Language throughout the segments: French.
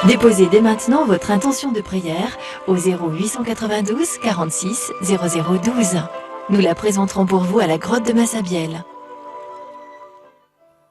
Déposez dès maintenant votre intention de prière au 0892 46 0012. Nous la présenterons pour vous à la grotte de Massabielle.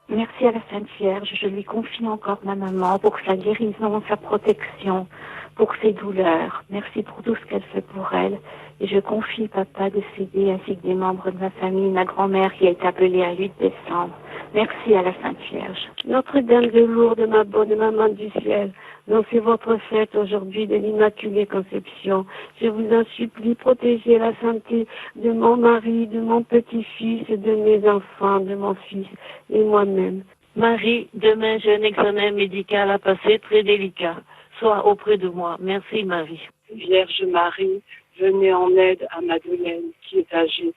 Merci à la Sainte Vierge, je lui confie encore ma maman pour sa guérison, sa protection, pour ses douleurs. Merci pour tout ce qu'elle fait pour elle. Et je confie papa décédé ainsi que des membres de ma famille, ma grand-mère qui a été appelée à 8 décembre. Merci à la Sainte Vierge. Notre-Dame de Lourdes, ma bonne maman du ciel, dont c'est votre fête aujourd'hui de l'Immaculée Conception. Je vous en supplie, protégez la santé de mon mari, de mon petit-fils, de mes enfants, de mon fils et moi-même. Marie, demain j'ai un examen médical à passer très délicat. Sois auprès de moi. Merci Marie. Vierge Marie, venez en aide à Madeleine qui est âgée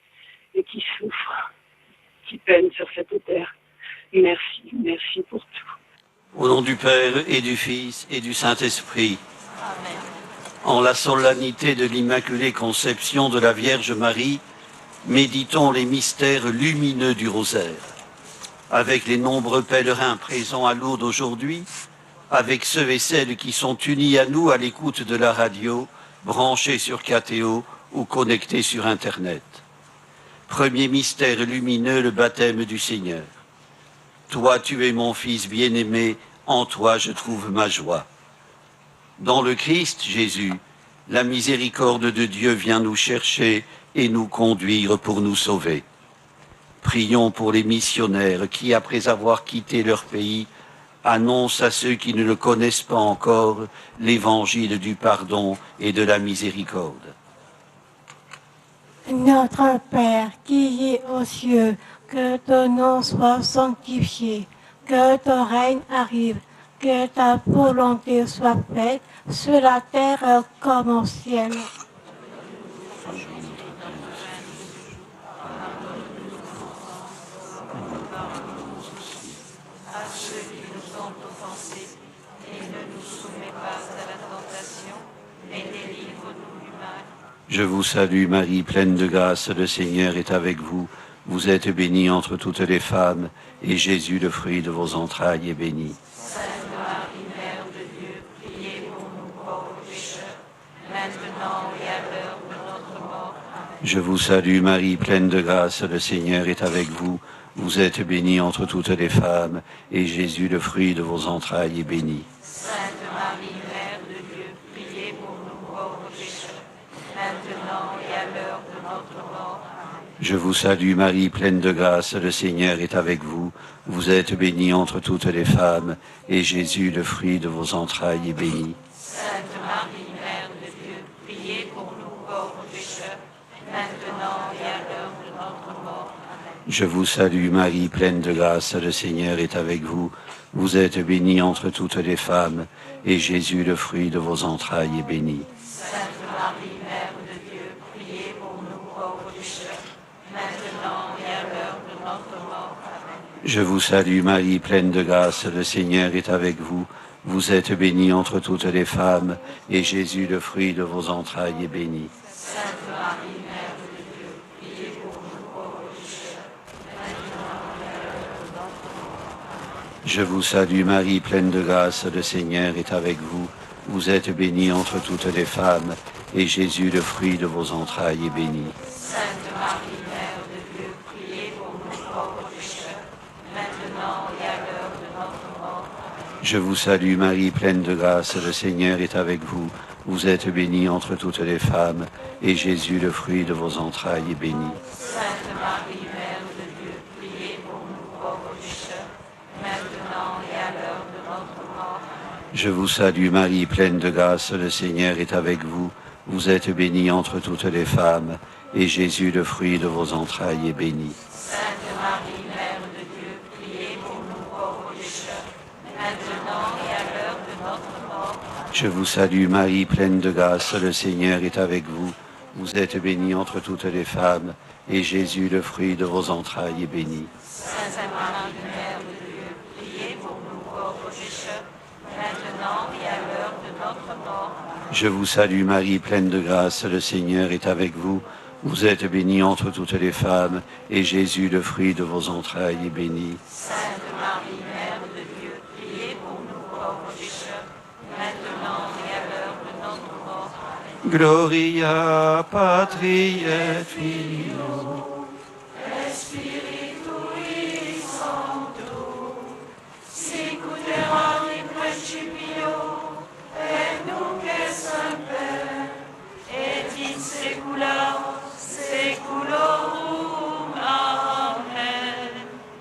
et qui souffre, qui peine sur cette terre. Merci pour tout. Au nom du Père et du Fils et du Saint-Esprit. Amen. En la solennité de l'Immaculée Conception de la Vierge Marie, méditons les mystères lumineux du rosaire. Avec les nombreux pèlerins présents à Lourdes aujourd'hui, avec ceux et celles qui sont unis à nous à l'écoute de la radio, branchés sur KTO ou connectés sur Internet. Premier mystère lumineux, le baptême du Seigneur. Toi, tu es mon Fils bien-aimé, en toi je trouve ma joie. Dans le Christ, Jésus, la miséricorde de Dieu vient nous chercher et nous conduire pour nous sauver. Prions pour les missionnaires qui, après avoir quitté leur pays, annoncent à ceux qui ne le connaissent pas encore l'évangile du pardon et de la miséricorde. Notre Père qui es aux cieux, que ton nom soit sanctifié, que ton règne arrive, que ta volonté soit faite sur la terre comme au ciel. Je vous salue Marie, pleine de grâce, le Seigneur est avec vous. Vous êtes bénie entre toutes les femmes, et Jésus, le fruit de vos entrailles, est béni. Sainte Marie, Mère de Dieu, priez pour nous pauvres pécheurs, maintenant et à l'heure de notre mort. Amen. Je vous salue Marie, pleine de grâce, le Seigneur est avec vous. Vous êtes bénie entre toutes les femmes, et Jésus, le fruit de vos entrailles, est béni. Sainte Marie, Mère de Dieu, priez pour nous pauvres pécheurs, maintenant et à l'heure de notre mort. Amen. Je vous salue Marie, pleine de grâce, le Seigneur est avec vous. Vous êtes bénie entre toutes les femmes, et Jésus, le fruit de vos entrailles, est béni. Sainte Marie, Mère de Dieu, priez pour nous pauvres pécheurs, maintenant et à l'heure de notre mort. Amen. Je vous salue Marie, pleine de grâce, le Seigneur est avec vous. Vous êtes bénie entre toutes les femmes, et Jésus, le fruit de vos entrailles, est béni. Sainte Marie, Mère de Dieu, priez pour nous pauvres pécheurs, maintenant et à l'heure de notre mort. Amen. Je vous salue Marie, pleine de grâce, le Seigneur est avec vous. Vous êtes bénie entre toutes les femmes, et Jésus, le fruit de vos entrailles, est béni. Sainte Marie, Mère de Dieu, priez pour nous pauvres pécheurs, maintenant et à l'heure de notre mort. Amen. Je vous salue Marie, pleine de grâce, le Seigneur est avec vous. Vous êtes bénie entre toutes les femmes, et Jésus, le fruit de vos entrailles, est béni. Sainte Marie, Mère de Dieu, priez pour nous pauvres pécheurs, maintenant et à l'heure de notre mort. Amen. Je vous salue Marie, pleine de grâce, le Seigneur est avec vous. Vous êtes bénie entre toutes les femmes, et Jésus, le fruit de vos entrailles, est béni. Sainte Marie, Mère de Dieu, priez pour nous pauvres pécheurs, maintenant et à l'heure de notre mort. Amen. Je vous salue Marie, pleine de grâce, le Seigneur est avec vous. Vous êtes bénie entre toutes les femmes, et Jésus, le fruit de vos entrailles, est béni. Sainte Marie, Mère de Dieu, priez pour nous pauvres pécheurs, maintenant et à l'heure de notre mort. Amen. Je vous salue Marie, pleine de grâce, le Seigneur est avec vous. Vous êtes bénie entre toutes les femmes, et Jésus, le fruit de vos entrailles, est béni. Sainte Marie, Mère de Dieu, priez pour nous pauvres pécheurs, maintenant et à l'heure de notre mort. Amen. Je vous salue Marie, pleine de grâce, le Seigneur est avec vous. Vous êtes bénie entre toutes les femmes, et Jésus, le fruit de vos entrailles, est béni. Sainte Marie, Mère de Dieu, priez pour nous pauvres pécheurs, maintenant Gloria Patri et Filio.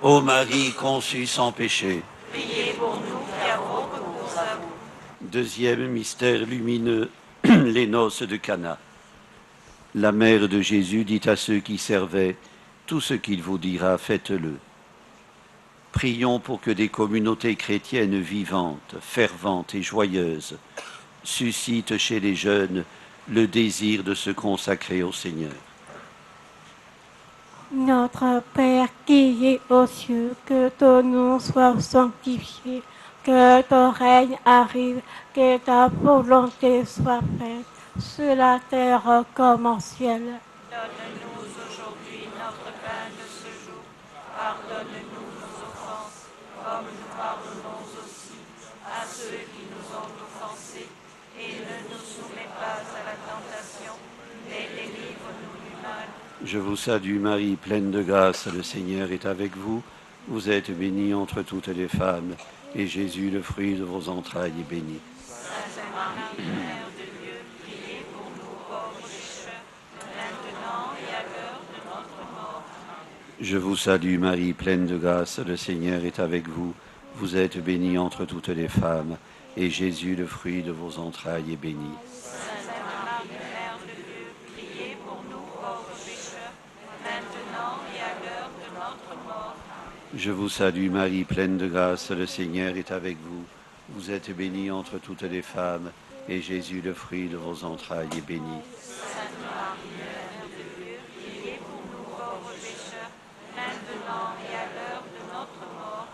Ô Marie conçue sans péché. Priez pour nous qui avons recours à vous. Deuxième mystère lumineux, les noces de Cana. La mère de Jésus dit à ceux qui servaient, tout ce qu'il vous dira, faites-le. Prions pour que des communautés chrétiennes vivantes, ferventes et joyeuses suscitent chez les jeunes le désir de se consacrer au Seigneur. Notre Père qui es aux cieux, que ton nom soit sanctifié, que ton règne arrive, que ta volonté soit faite, sur la terre comme au ciel. Donne-nous aujourd'hui notre pain de ce jour. Pardonne-nous nos offenses, comme nous pardonnons aussi à ceux qui nous ont offensés. Et ne nous soumets pas à la tentation, mais délivre-nous du mal. Je vous salue Marie, pleine de grâce, le Seigneur est avec vous. Vous êtes bénie entre toutes les femmes, et Jésus, le fruit de vos entrailles, est béni. Sainte Marie, Mère de Dieu, priez pour nous pauvres pécheurs, maintenant et à l'heure de notre mort. Je vous salue Marie, pleine de grâce, le Seigneur est avec vous. Vous êtes bénie entre toutes les femmes, et Jésus, le fruit de vos entrailles, est béni. Sainte Marie, Mère de Dieu, priez pour nous pauvres pécheurs, maintenant et à l'heure de notre mort. Je vous salue Marie, pleine de grâce, le Seigneur est avec vous. Vous êtes bénie entre toutes les femmes, et Jésus, le fruit de vos entrailles, est béni. Sainte Marie, Mère de Dieu, priez pour nous pauvres pécheurs, maintenant et à l'heure de notre mort.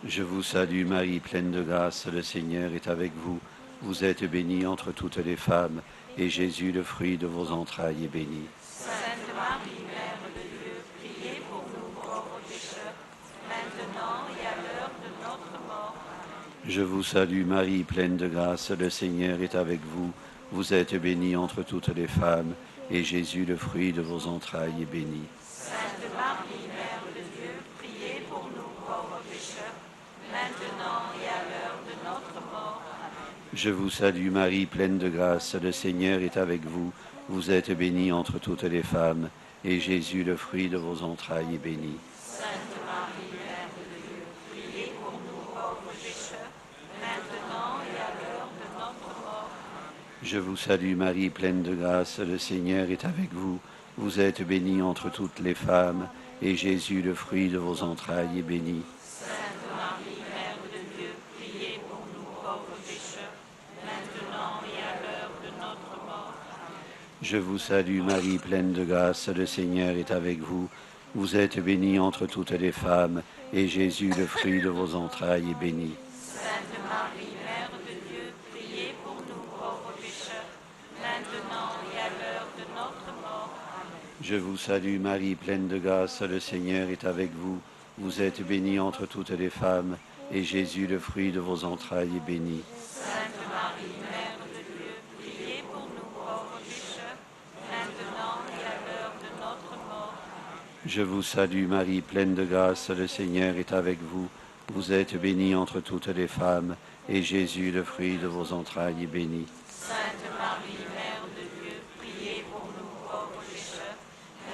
Je vous salue Marie, pleine de grâce, le Seigneur est avec vous. Vous êtes bénie entre toutes les femmes, et Jésus, le fruit de vos entrailles, est béni. Sainte Marie, Mère de Dieu, priez pour nous pauvres pécheurs, maintenant et à l'heure de notre mort. Je vous salue Marie, pleine de grâce, le Seigneur est avec vous. Vous êtes bénie entre toutes les femmes, et Jésus, le fruit de vos entrailles, est béni. Sainte Marie, Mère de Dieu, priez pour nous pauvres pécheurs, maintenant et à l'heure de notre mort. Je vous salue Marie, pleine de grâce, le Seigneur est avec vous. Vous êtes bénie entre toutes les femmes, et Jésus, le fruit de vos entrailles, est béni. Sainte Marie, Mère de Dieu, priez pour nous pauvres pécheurs, maintenant et à l'heure de notre mort. Je vous salue Marie, pleine de grâce, le Seigneur est avec vous. Vous êtes bénie entre toutes les femmes, et Jésus, le fruit de vos entrailles, est béni. Sainte Marie, Mère de Dieu, priez pour nous pauvres pécheurs, maintenant et à l'heure de notre mort. Je vous salue Marie, pleine de grâce, le Seigneur est avec vous. Vous êtes bénie entre toutes les femmes, et Jésus, le fruit de vos entrailles, est béni. Sainte Marie, Mère de Dieu, priez pour nous pauvres pécheurs, maintenant et à l'heure de notre mort. Je vous salue Marie, pleine de grâce, le Seigneur est avec vous. Vous êtes bénie entre toutes les femmes, et Jésus, le fruit de vos entrailles, est béni. Sainte Marie, Mère de Dieu, priez pour nous pauvres pécheurs, maintenant et à l'heure de notre mort. Je vous salue Marie, pleine de grâce, le Seigneur est avec vous. Vous êtes bénie entre toutes les femmes, et Jésus, le fruit de vos entrailles, est béni. Sainte Marie, Mère de Dieu, priez pour nous pauvres pécheurs,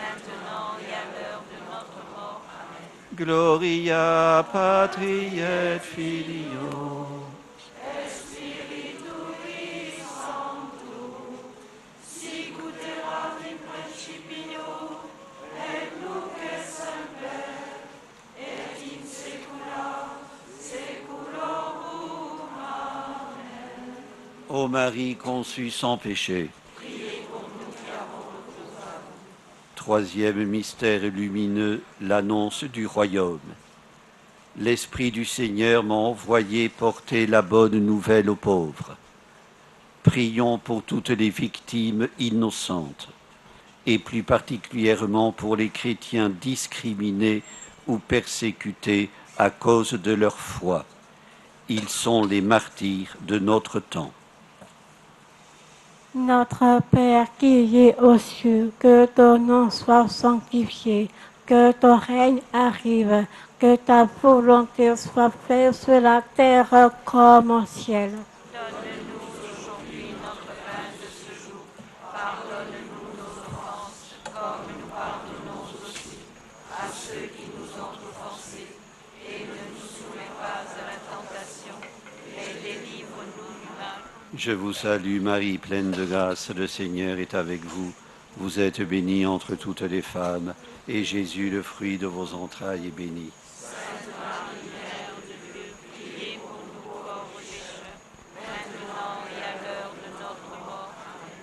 maintenant et à l'heure de notre mort. Gloria Patri et Filio. Ô Marie conçue sans péché. Troisième mystère lumineux, l'annonce du royaume. L'Esprit du Seigneur m'a envoyé porter la bonne nouvelle aux pauvres. Prions pour toutes les victimes innocentes, et plus particulièrement pour les chrétiens discriminés ou persécutés à cause de leur foi. Ils sont les martyrs de notre temps. Notre Père qui es aux cieux, que ton nom soit sanctifié, que ton règne arrive, que ta volonté soit faite sur la terre comme au ciel. Donne-nous aujourd'hui notre pain de ce jour. Pardonne-nous nos offenses, comme nous pardonnons aussi à ceux qui nous ont offensés. Et ne nous soumets pas à la tentation, mais délivre-nous du mal. Je vous salue Marie, pleine de grâce, le Seigneur est avec vous. Vous êtes bénie entre toutes les femmes, et Jésus, le fruit de vos entrailles, est béni. Sainte Marie, Mère de Dieu, priez pour nous pauvres pécheurs, maintenant et à l'heure de notre mort.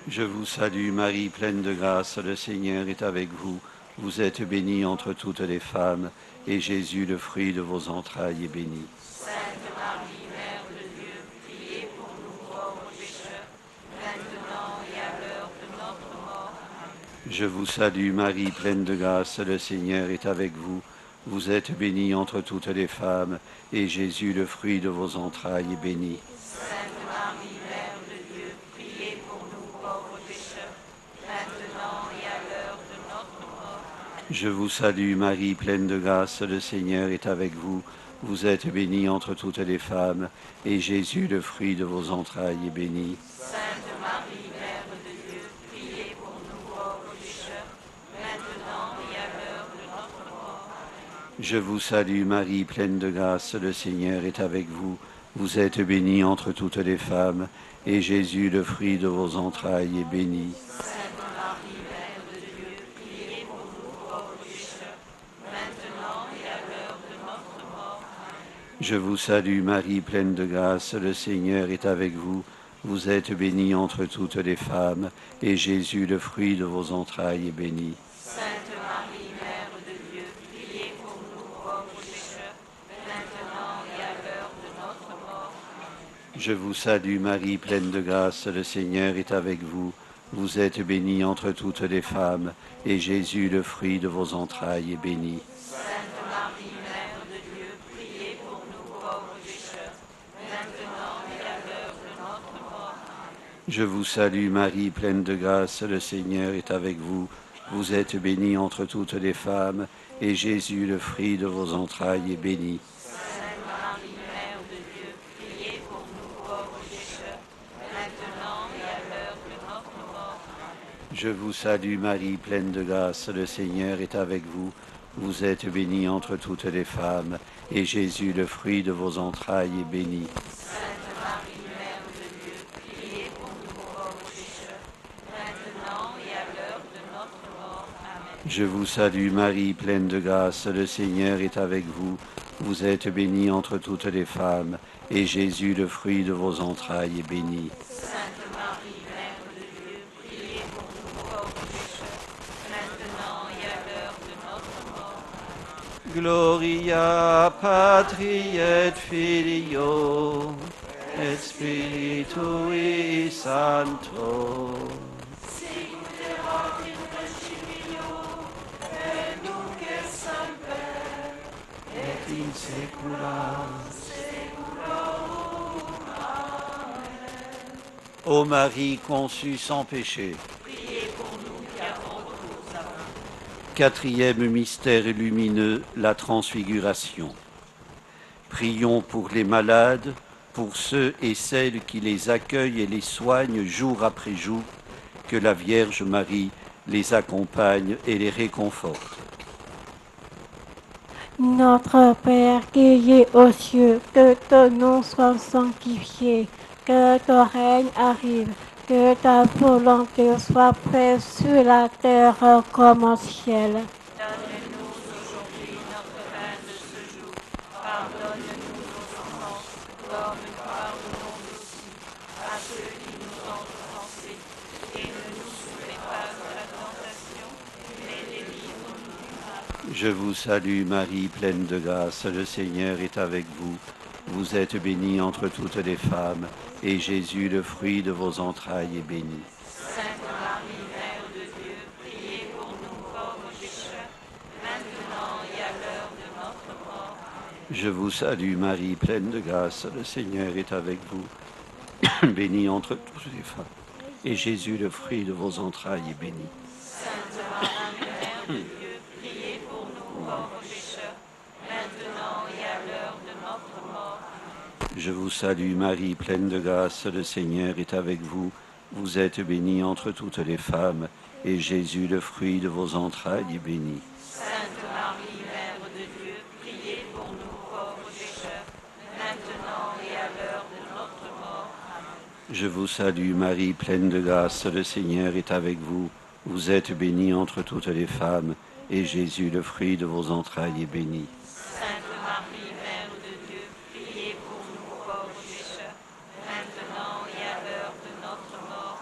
Je vous salue Marie, pleine de grâce, le Seigneur est avec vous. Vous êtes bénie entre toutes les femmes, et Jésus, le fruit de vos entrailles, est béni. Sainte Marie, Mère de Dieu, priez pour nous pauvres pécheurs, maintenant et à l'heure de notre mort. Je vous salue Marie, pleine de grâce, le Seigneur est avec vous. Vous êtes bénie entre toutes les femmes, et Jésus, le fruit de vos entrailles, est béni. Sainte Marie, Mère de Dieu, priez pour nous pauvres pécheurs, maintenant et à l'heure de notre mort. Je vous salue Marie, pleine de grâce, le Seigneur est avec vous. Vous êtes bénie entre toutes les femmes, et Jésus, le fruit de vos entrailles, est béni. Sainte Marie, Mère de Dieu, priez pour nous pauvres pécheurs, maintenant et à l'heure de notre mort. Je vous salue Marie, pleine de grâce, le Seigneur est avec vous. Vous êtes bénie entre toutes les femmes, et Jésus, le fruit de vos entrailles, est béni. Sainte Marie, Mère de Dieu, priez pour nous pauvres pécheurs, maintenant et à l'heure de notre mort. Je vous salue Marie, pleine de grâce, le Seigneur est avec vous. Vous êtes bénie entre toutes les femmes, et Jésus, le fruit de vos entrailles, est béni. Sainte Marie, Mère de Dieu, priez pour nous pauvres pécheurs, maintenant et à l'heure de notre mort. Je vous salue Marie, pleine de grâce, le Seigneur est avec vous. Vous êtes bénie entre toutes les femmes, et Jésus, le fruit de vos entrailles, est béni. Sainte Marie, Mère de Dieu, priez pour nous pauvres pécheurs, maintenant et à l'heure de notre mort. Je vous salue Marie, pleine de grâce, le Seigneur est avec vous. Vous êtes bénie entre toutes les femmes, et Jésus, le fruit de vos entrailles, est béni. Sainte Marie, Mère de Dieu, priez pour nous pauvres pécheurs, maintenant et à l'heure de notre mort. Je vous salue Marie, pleine de grâce, le Seigneur est avec vous. Vous êtes bénie entre toutes les femmes, et Jésus, le fruit de vos entrailles, est béni. Sainte Marie, Mère de Dieu, priez pour nous pauvres pécheurs, maintenant et à l'heure de notre mort. Amen. Je vous salue Marie, pleine de grâce, le Seigneur est avec vous. Vous êtes bénie entre toutes les femmes, et Jésus, le fruit de vos entrailles, est béni. Sainte Marie, Mère de Dieu, priez pour nous pauvres pécheurs, maintenant et à l'heure de notre mort. Gloria Patri et Filio et Spiritui Sancto. Et in secula. Ô Marie conçue sans péché. Priez pour nous qui avons recours à vous. Quatrième mystère lumineux, la transfiguration. Prions pour les malades, pour ceux et celles qui les accueillent et les soignent jour après jour, que la Vierge Marie les accompagne et les réconforte. Notre Père qui es aux cieux, que ton nom soit sanctifié, que ton règne arrive, que ta volonté soit faite sur la terre comme au ciel. Donne-nous aujourd'hui notre pain de ce jour. Pardonne-nous nos offenses, comme nous pardonnons aussi à ceux qui nous ont offensés. Et ne nous soumets pas à la tentation, mais délivre-nous du mal. Je vous salue Marie, pleine de grâce, le Seigneur est avec vous. Vous êtes bénie entre toutes les femmes, et Jésus, le fruit de vos entrailles, est béni. Sainte Marie, Mère de Dieu, priez pour nous pauvres pécheurs, maintenant et à l'heure de notre mort. Je vous salue Marie, pleine de grâce, le Seigneur est avec vous. Bénie entre toutes les femmes. et Jésus, le fruit de vos entrailles, est béni. Sainte Marie, Mère de Dieu, priez pour nous pauvres pécheurs, maintenant et à l'heure de notre mort. Je vous salue Marie, pleine de grâce, le Seigneur est avec vous. Vous êtes bénie entre toutes les femmes, et Jésus, le fruit de vos entrailles, est béni. Sainte Marie, Mère de Dieu, priez pour nous pauvres pécheurs, maintenant et à l'heure de notre mort. Je vous salue Marie, pleine de grâce, le Seigneur est avec vous. Vous êtes bénie entre toutes les femmes, et Jésus, le fruit de vos entrailles, est béni. Sainte Marie, Mère de Dieu, priez pour nous pauvres pécheurs, maintenant et à l'heure de notre mort.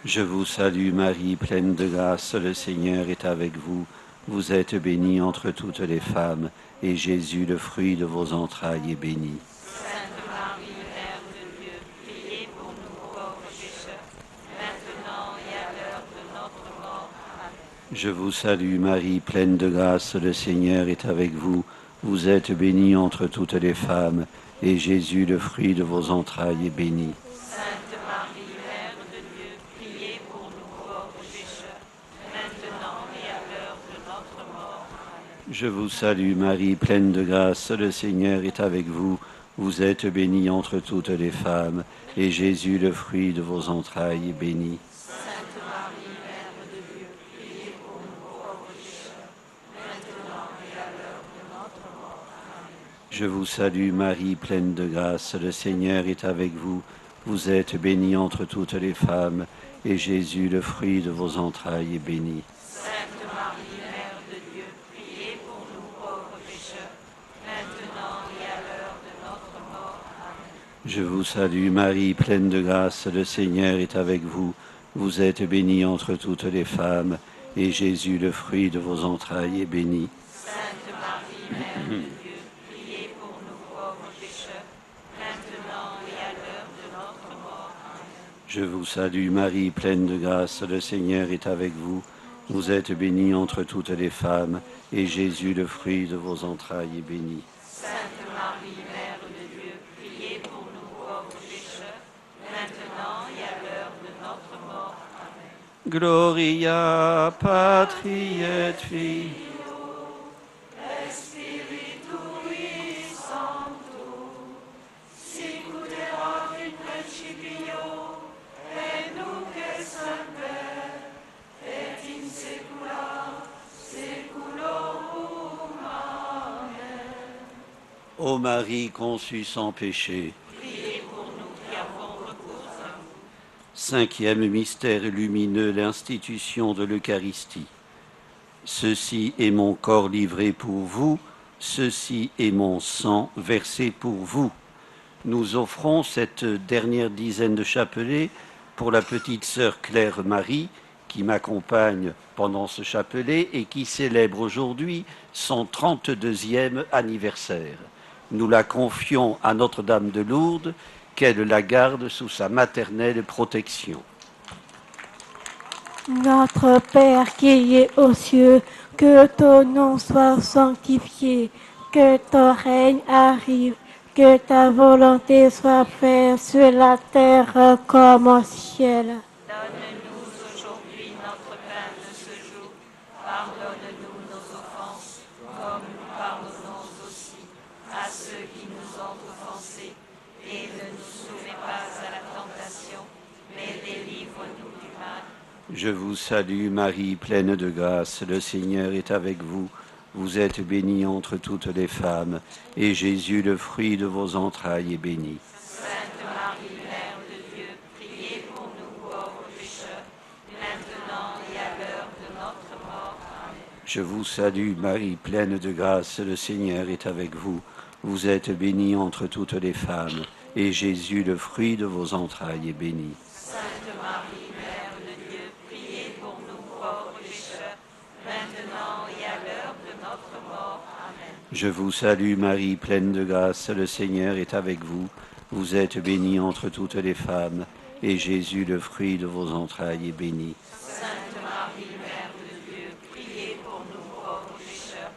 Je vous salue Marie, pleine de grâce, le Seigneur est avec vous. Vous êtes bénie entre toutes les femmes, et Jésus, le fruit de vos entrailles, est béni. Sainte Marie, Mère de Dieu, priez pour nous pauvres pécheurs, maintenant et à l'heure de notre mort. Je vous salue Marie, pleine de grâce, le Seigneur est avec vous. Vous êtes bénie entre toutes les femmes, et Jésus, le fruit de vos entrailles, est béni. Sainte Marie, Mère de Dieu, priez pour nous pauvres pécheurs, maintenant et à l'heure de notre mort. Je vous salue Marie, pleine de grâce, le Seigneur est avec vous. Vous êtes bénie entre toutes les femmes, et Jésus, le fruit de vos entrailles, est béni. Sainte Marie, Mère de Dieu, priez pour nous pauvres pécheurs, maintenant et à l'heure de notre mort. Je vous salue Marie, pleine de grâce, le Seigneur est avec vous. Vous êtes bénie entre toutes les femmes, et Jésus, le fruit de vos entrailles, est béni. Sainte Marie, Mère de Dieu, priez pour nous pauvres pécheurs, maintenant et à l'heure de notre mort. Je vous salue Marie, pleine de grâce, le Seigneur est avec vous. Vous êtes bénie entre toutes les femmes, et Jésus, le fruit de vos entrailles, est béni. Sainte Marie, Mère de Dieu, priez pour nous pauvres pécheurs, maintenant et à l'heure de notre mort. Je vous salue Marie, pleine de grâce, le Seigneur est avec vous. Vous êtes bénie entre toutes les femmes, et Jésus, le fruit de vos entrailles, est béni. Sainte Marie, Mère de Dieu, priez pour nous pauvres pécheurs, maintenant et à l'heure de notre mort. Gloria Patri et Filii. Ô Marie conçue sans péché. Priez pour nous qui avons recours à vous. Cinquième mystère lumineux, l'institution de l'Eucharistie. Ceci est mon corps livré pour vous, ceci est mon sang versé pour vous. Nous offrons cette dernière dizaine de chapelets pour la petite sœur Claire Marie, qui m'accompagne pendant ce chapelet et qui célèbre aujourd'hui son 32e anniversaire. Nous la confions à Notre-Dame de Lourdes, qu'elle la garde sous sa maternelle protection. Notre Père qui es aux cieux, que ton nom soit sanctifié, que ton règne arrive, que ta volonté soit faite sur la terre comme au ciel. Donne-nous aujourd'hui notre pain de ce jour. Pardonne-nous nos offenses, comme nous pardonnons aussi à ceux qui nous ont offensés. Et ne nous soumets pas à la tentation, mais délivre-nous du mal. Je vous salue Marie, pleine de grâce, le Seigneur est avec vous. Vous êtes bénie entre toutes les femmes, et Jésus, le fruit de vos entrailles, est béni. Sainte Marie, Mère de Dieu, priez pour nous pauvres pécheurs, maintenant et à l'heure de notre mort. Amen. Je vous salue Marie, pleine de grâce, le Seigneur est avec vous. Vous êtes bénie entre toutes les femmes, et Jésus, le fruit de vos entrailles, est béni. Sainte Marie, Mère de Dieu, priez pour nous pauvres pécheurs, maintenant et à l'heure de notre mort. Amen. Je vous salue Marie, pleine de grâce, le Seigneur est avec vous. Vous êtes bénie entre toutes les femmes, et Jésus, le fruit de vos entrailles, est béni. Sainte Marie, Mère de Dieu, priez pour nous pauvres pécheurs,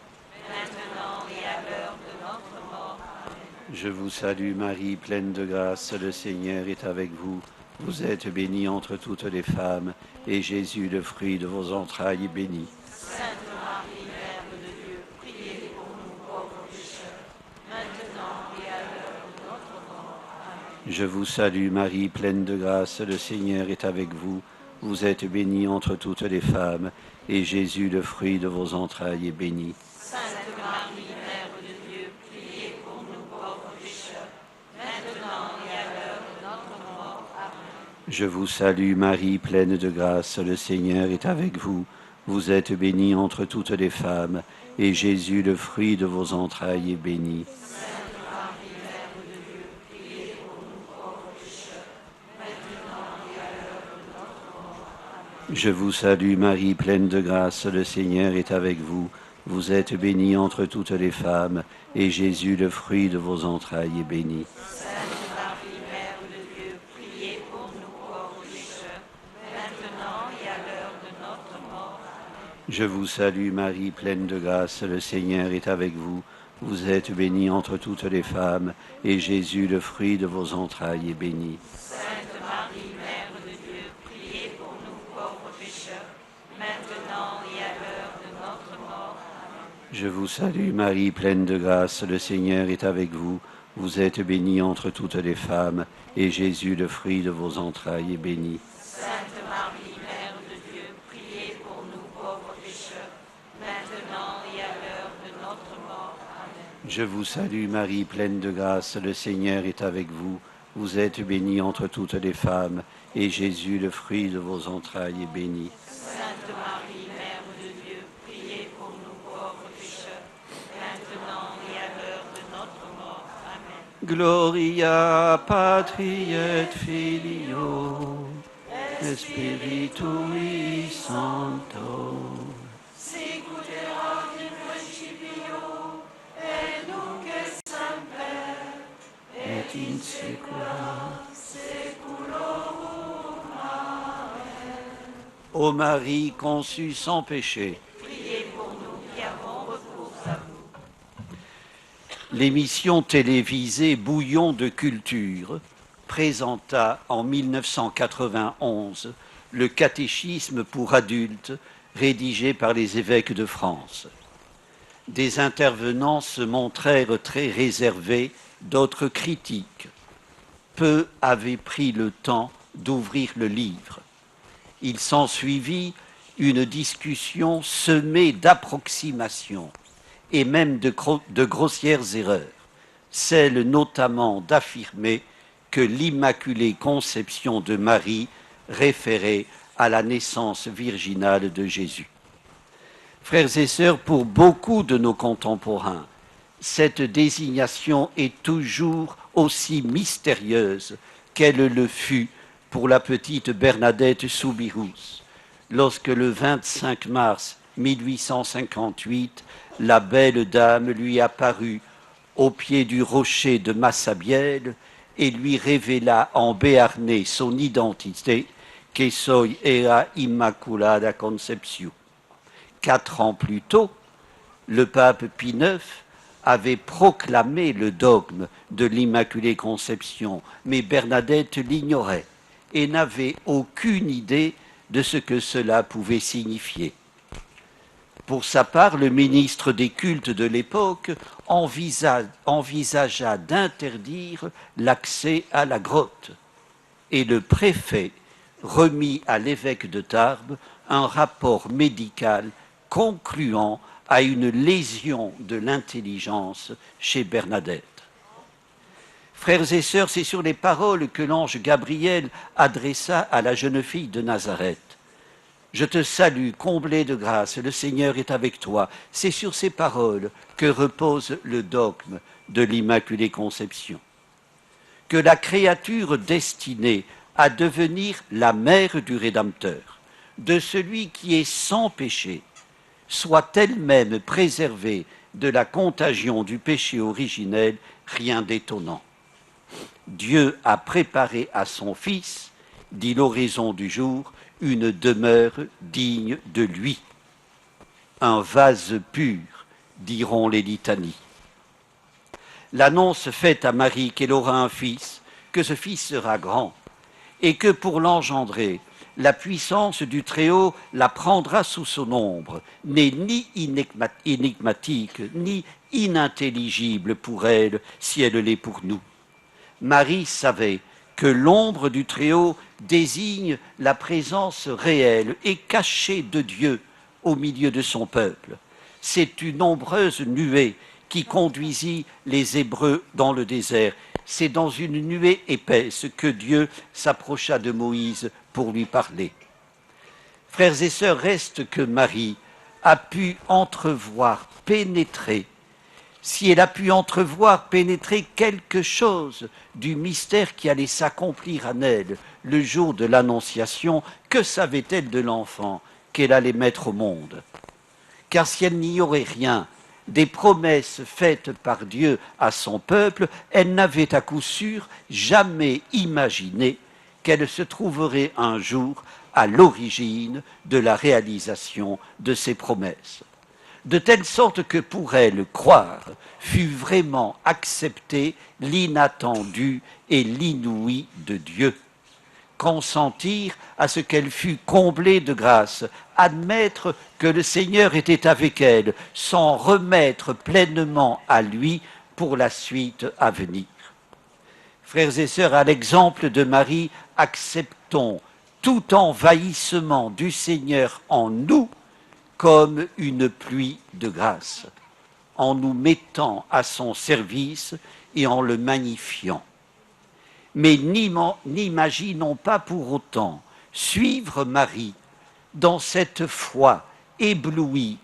maintenant et à l'heure de notre mort. Amen. Je vous salue Marie, pleine de grâce, le Seigneur est avec vous. Vous êtes bénie entre toutes les femmes, et Jésus, le fruit de vos entrailles, est béni. Sainte Marie, Mère de Dieu, priez pour nous pauvres pécheurs, maintenant et à l'heure de notre mort. Amen. Je vous salue Marie, pleine de grâce, le Seigneur est avec vous. Vous êtes bénie entre toutes les femmes, et Jésus, le fruit de vos entrailles, est béni. Sainte Marie, Mère de Dieu, priez pour nous pauvres pécheurs, maintenant et à l'heure de notre mort. Amen. Je vous salue Marie, pleine de grâce, le Seigneur est avec vous. Vous êtes bénie entre toutes les femmes, et Jésus, le fruit de vos entrailles, est béni. Sainte Marie, Mère de Dieu, priez pour nous pauvres pécheurs, maintenant et à l'heure de notre mort. Amen. Je vous salue Marie, pleine de grâce, le Seigneur est avec vous. Vous êtes bénie entre toutes les femmes, et Jésus, le fruit de vos entrailles, est béni. Sainte Marie, Mère de Dieu, priez pour nous pauvres pécheurs, maintenant et à l'heure de notre mort. Amen. Je vous salue Marie, pleine de grâce, le Seigneur est avec vous. Vous êtes bénie entre toutes les femmes, et Jésus, le fruit de vos entrailles, est béni. Sainte Marie, Mère de Dieu, priez pour nous pauvres pécheurs, maintenant et à l'heure de notre mort. Amen. Je vous salue Marie, pleine de grâce, le Seigneur est avec vous. Vous êtes bénie entre toutes les femmes, et Jésus, le fruit de vos entrailles, est béni. Sainte Marie, Mère de Dieu, priez pour nous pauvres pécheurs, maintenant et à l'heure de notre mort. Amen. Je vous salue Marie, pleine de grâce, le Seigneur est avec vous. Vous êtes bénie entre toutes les femmes, et Jésus, le fruit de vos entrailles, est béni. Sainte Marie, Mère de Dieu, priez pour nous pauvres pécheurs, maintenant et à l'heure de notre mort. Amen. Gloria Patri et Filio, et Spiritui Sancto. Sicuterat in principio, et nunc et semper, Et in secula. seculorum. Ô Marie conçue sans péché. Priez pour nous qui avons recours à vous. L'émission télévisée Bouillon de culture présenta en 1991 le catéchisme pour adultes rédigé par les évêques de France. Des intervenants se montrèrent très réservés, d'autres critiques. Peu avaient pris le temps d'ouvrir le livre. Il s'ensuivit une discussion semée d'approximations et même de grossières erreurs, celle notamment d'affirmer que l'Immaculée Conception de Marie référait à la naissance virginale de Jésus. Frères et sœurs, pour beaucoup de nos contemporains, cette désignation est toujours aussi mystérieuse qu'elle le fut pour la petite Bernadette Soubirous, lorsque le 25 mars 1858, la belle dame lui apparut au pied du rocher de Massabielle et lui révéla en béarnais son identité, que soy era Immaculada Conceptio. 4 ans plus tôt, le pape Pie IX avait proclamé le dogme de l'Immaculée Conception, mais Bernadette l'ignorait et n'avait aucune idée de ce que cela pouvait signifier. Pour sa part, le ministre des cultes de l'époque envisagea d'interdire l'accès à la grotte, et le préfet remit à l'évêque de Tarbes un rapport médical concluant à une lésion de l'intelligence chez Bernadette. Frères et sœurs, c'est sur les paroles que l'ange Gabriel adressa à la jeune fille de Nazareth. Je te salue, comblée de grâce, le Seigneur est avec toi. C'est sur ces paroles que repose le dogme de l'Immaculée Conception. Que la créature destinée à devenir la mère du Rédempteur, de celui qui est sans péché, soit elle-même préservée de la contagion du péché originel, rien d'étonnant. Dieu a préparé à son Fils, dit l'oraison du jour, une demeure digne de lui. Un vase pur, diront les litanies. L'annonce faite à Marie qu'elle aura un fils, que ce fils sera grand, et que pour l'engendrer, la puissance du Très-Haut la prendra sous son ombre, n'est ni énigmatique, ni inintelligible pour elle, si elle l'est pour nous. Marie savait que l'ombre du Très-Haut désigne la présence réelle et cachée de Dieu au milieu de son peuple. C'est une ombreuse nuée qui conduisit les Hébreux dans le désert. C'est dans une nuée épaisse que Dieu s'approcha de Moïse pour lui parler. Frères et sœurs, reste que Marie a pu entrevoir, pénétrer, si elle a pu entrevoir, pénétrer quelque chose du mystère qui allait s'accomplir en elle le jour de l'Annonciation, que savait-elle de l'enfant qu'elle allait mettre au monde? Car si elle n'ignorait rien des promesses faites par Dieu à son peuple, elle n'avait à coup sûr jamais imaginé qu'elle se trouverait un jour à l'origine de la réalisation de ces promesses. De telle sorte que pour elle, croire fut vraiment accepter l'inattendu et l'inouï de Dieu. Consentir à ce qu'elle fût comblée de grâce, admettre que le Seigneur était avec elle, s'en remettre pleinement à lui pour la suite à venir. Frères et sœurs, à l'exemple de Marie, acceptons tout envahissement du Seigneur en nous comme une pluie de grâce, en nous mettant à son service et en le magnifiant. Mais n'imaginons pas pour autant suivre Marie dans cette foi éblouie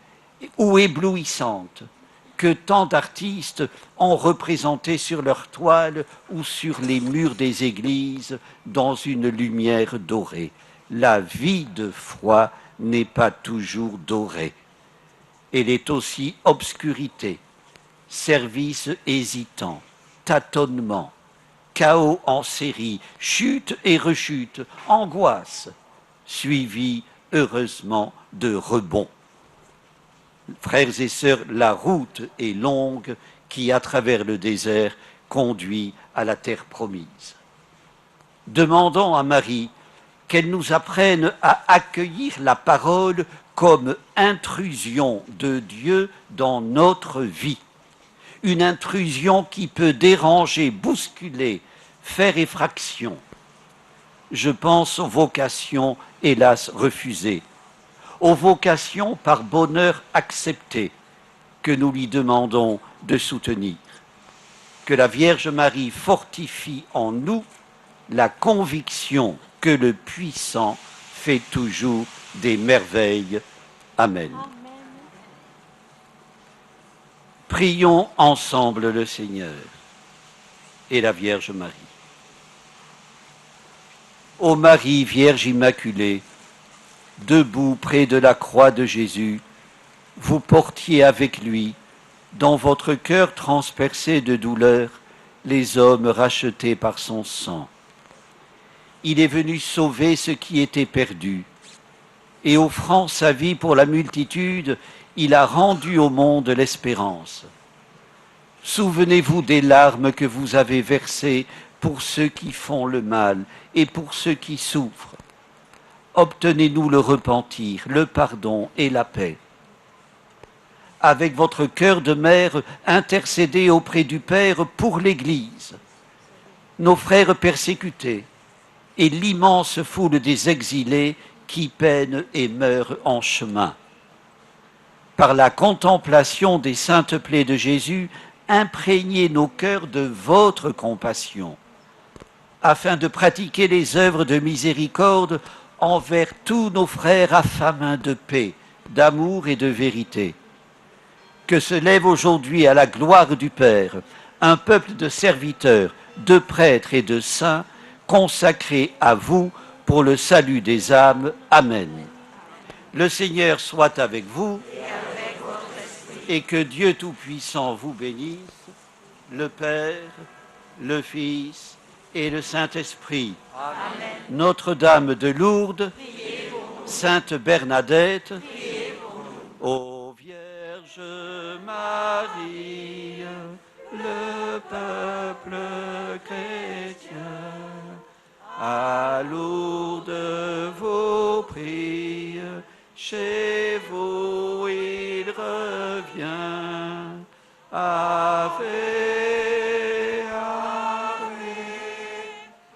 ou éblouissante que tant d'artistes ont représentée sur leurs toiles ou sur les murs des églises dans une lumière dorée. La vie de foi n'est pas toujours dorée. Elle est aussi obscurité, service hésitant, tâtonnement, chaos en série, chute et rechute, angoisse, suivie heureusement de rebond. Frères et sœurs, la route est longue qui, à travers le désert, conduit à la terre promise. Demandons à Marie qu'elle nous apprenne à accueillir la parole comme intrusion de Dieu dans notre vie. Une intrusion qui peut déranger, bousculer, faire effraction. Je pense aux vocations, hélas, refusées, aux vocations par bonheur acceptées, que nous lui demandons de soutenir. Que la Vierge Marie fortifie en nous la conviction que le puissant fait toujours des merveilles. Amen. Amen. Prions ensemble le Seigneur et la Vierge Marie. Ô Marie, Vierge Immaculée, debout près de la croix de Jésus, vous portiez avec lui, dans votre cœur transpercé de douleur, les hommes rachetés par son sang. Il est venu sauver ce qui était perdu, et offrant sa vie pour la multitude, il a rendu au monde l'espérance. Souvenez-vous des larmes que vous avez versées pour ceux qui font le mal et pour ceux qui souffrent. Obtenez-nous le repentir, le pardon et la paix. Avec votre cœur de mère, intercédez auprès du Père pour l'Église, nos frères persécutés et l'immense foule des exilés qui peinent et meurent en chemin. Par la contemplation des saintes plaies de Jésus, imprégnez nos cœurs de votre compassion, afin de pratiquer les œuvres de miséricorde envers tous nos frères affamés de paix, d'amour et de vérité. Que se lève aujourd'hui à la gloire du Père un peuple de serviteurs, de prêtres et de saints consacrés à vous pour le salut des âmes. Amen. Le Seigneur soit avec vous et que Dieu Tout-Puissant vous bénisse, le Père, le Fils et le Saint-Esprit. Amen. Notre-Dame de Lourdes, Sainte Bernadette, ô Vierge Marie, le peuple chrétien à Lourdes vos prix, chez vous il revient. Ave, Ave,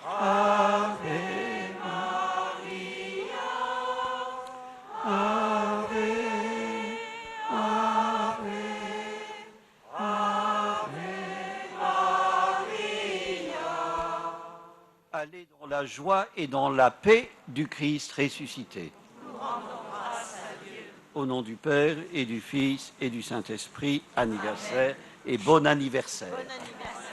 Ave Maria, Ave, Ave, Ave Maria. Allez dans la joie et dans la paix du Christ ressuscité. Nous rendons grâce à Dieu. Au nom du Père et du Fils et du Saint-Esprit, anniversaire et bon anniversaire. Bon anniversaire.